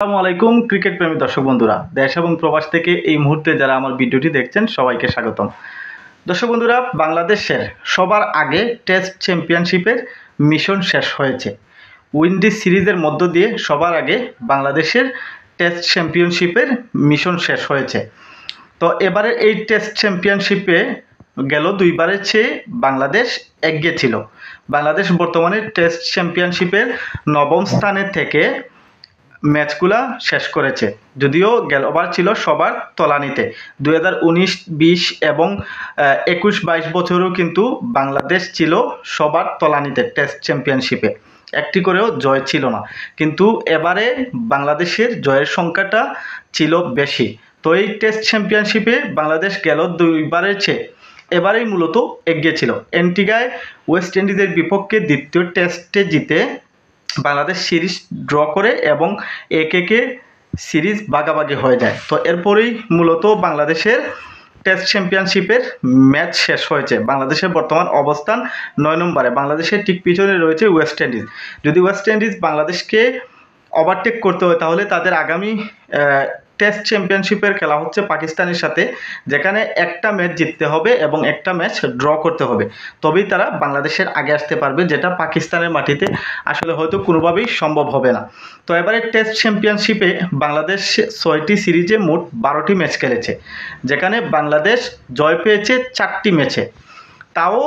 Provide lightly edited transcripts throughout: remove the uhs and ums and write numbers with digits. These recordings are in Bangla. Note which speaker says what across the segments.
Speaker 1: আসসালামু আলাইকুম ক্রিকেট প্রেমী দর্শক বন্ধুরা, দেশ এবং প্রবাস থেকে এই মুহূর্তে যারা আমার ভিডিওটি দেখছেন সবাইকে স্বাগতম। দর্শক বন্ধুরা, বাংলাদেশের সবার আগে টেস্ট চ্যাম্পিয়নশিপের মিশন শেষ হয়েছে। উইন্ডিজ সিরিজের মধ্য দিয়ে সবার আগে বাংলাদেশের টেস্ট চ্যাম্পিয়নশিপের মিশন শেষ হয়েছে। তো এবারে এই টেস্ট চ্যাম্পিয়নশিপে গেল দুইবারের চেয়ে বাংলাদেশ এগিয়ে ছিল। বাংলাদেশ বর্তমানে টেস্ট চ্যাম্পিয়নশিপের নবম স্থানে থেকে ম্যাচগুলা শেষ করেছে, যদিও গেলবার ছিল সবার তলানিতে। 2019-20 এবং 21-22 বছরেও কিন্তু বাংলাদেশ ছিল সবার তলানিতে টেস্ট চ্যাম্পিয়নশিপে, একটি করেও জয় ছিল না। কিন্তু এবারে বাংলাদেশের জয়ের সংখ্যাটা ছিল বেশি। তো এই টেস্ট চ্যাম্পিয়নশিপে বাংলাদেশ গেল দুইবারের চেয়ে এবারেই মূলত এগিয়ে ছিল। অ্যান্টিগায় ওয়েস্ট ইন্ডিজের বিপক্ষে দ্বিতীয় টেস্টে জিতে বাংলাদেশ সিরিজ ড্র করে এবং একে সিরিজ ভাগাভাগি হয়ে যায়। তো এরপরেই মূলত বাংলাদেশের টেস্ট চ্যাম্পিয়নশিপের ম্যাচ শেষ হয়েছে। বাংলাদেশের বর্তমান অবস্থান 9 নম্বরে, বাংলাদেশের ঠিক পিছনে রয়েছে ওয়েস্ট ইন্ডিজ। যদি ওয়েস্ট ইন্ডিজ বাংলাদেশকে ওভারটেক করতে হয় তাহলে তাদের আগামী টেস্ট চ্যাম্পিয়নশিপের খেলা হচ্ছে পাকিস্তানের সাথে, যেখানে একটা ম্যাচ জিততে হবে এবং একটা ম্যাচ ড্র করতে হবে, তবেই তারা বাংলাদেশের আগে আসতে পারবে, যেটা পাকিস্তানের মাটিতে আসলে হয়তো কোনোভাবেই সম্ভব হবে না। তো এবারে টেস্ট চ্যাম্পিয়নশিপে বাংলাদেশ 6টি সিরিজে মোট 12টি ম্যাচ খেলেছে, যেখানে বাংলাদেশ জয় পেয়েছে 4টি ম্যাচে, তাও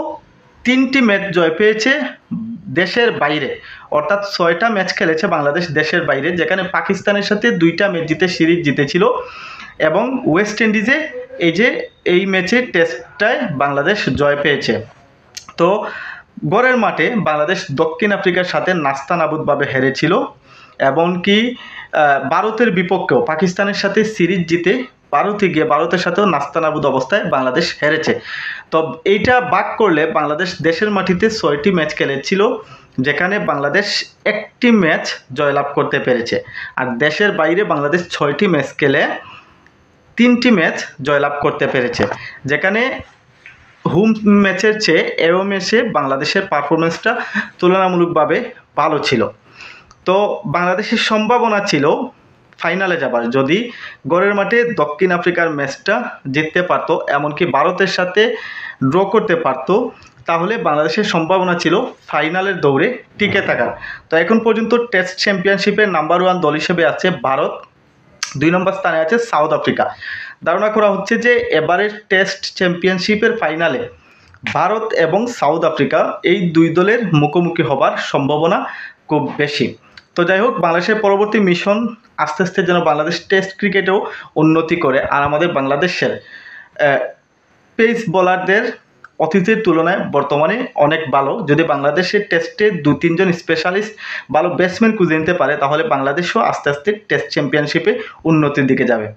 Speaker 1: 3টি ম্যাচ জয় পেয়েছে দেশের বাইরে, অর্থাৎ 6টা ম্যাচ খেলেছে বাংলাদেশ দেশের বাইরে, যেখানে পাকিস্তানের সাথে 2টা ম্যাচ জিতে সিরিজ জিতেছিল এবং ওয়েস্ট ইন্ডিজে এই ম্যাচে টেস্টটায় বাংলাদেশ জয় পেয়েছে। তো গড়ের মাঠে বাংলাদেশ দক্ষিণ আফ্রিকার সাথে নাস্তানাবুদভাবে হেরেছিল, এমনকি ভারতের বিপক্ষেও পাকিস্তানের সাথে সিরিজ জিতে ভারতে গিয়ে ভারতের সাথেও নাস্তানাবুদ অবস্থায় বাংলাদেশ হেরেছে। তো এইটা বাদ করলে বাংলাদেশ দেশের মাটিতে 6টি ম্যাচ খেলেছিল, যেখানে বাংলাদেশ একটি ম্যাচ জয়লাভ করতে পেরেছে। আর দেশের বাইরে বাংলাদেশ 6টি ম্যাচ খেলে 3টি ম্যাচ জয়লাভ করতে পেরেছে, যেখানে হোম ম্যাচের চেয়ে এও ম্যাচে বাংলাদেশের পারফরমেন্সটা তুলনামূলকভাবে ভালো ছিল। তো বাংলাদেশের সম্ভাবনা ছিল ফাইনালে যাবার, যদি গড়ের মাঠে দক্ষিণ আফ্রিকার ম্যাচটা জিততে পারত, এমনকি ভারতের সাথে ড্র করতে পারত, তাহলে বাংলাদেশের সম্ভাবনা ছিল ফাইনালের দৌড়ে টিকে থাকার। তো এখন পর্যন্ত টেস্ট চ্যাম্পিয়নশিপের নাম্বার 1 দল হিসেবে আছে ভারত, 2 নম্বর স্থানে আছে সাউথ আফ্রিকা। ধারণা করা হচ্ছে যে এবারের টেস্ট চ্যাম্পিয়নশিপের ফাইনালে ভারত এবং সাউথ আফ্রিকা এই দুই দলের মুখোমুখি হবার সম্ভাবনা খুব বেশি। তো যাই হোক, বাংলাদেশের পরবর্তী মিশন আস্তে আস্তে যেন বাংলাদেশ টেস্ট ক্রিকেটেও উন্নতি করে, আর আমাদের বাংলাদেশের পেস বোলারদের অতীতের তুলনায় বর্তমানে অনেক ভালো। যদি বাংলাদেশের টেস্টে 2-3 জন স্পেশালিস্ট ভালো ব্যাটসম্যান খুঁজে নিতে পারে, তাহলে বাংলাদেশও আস্তে আস্তে টেস্ট চ্যাম্পিয়নশিপে উন্নতির দিকে যাবে।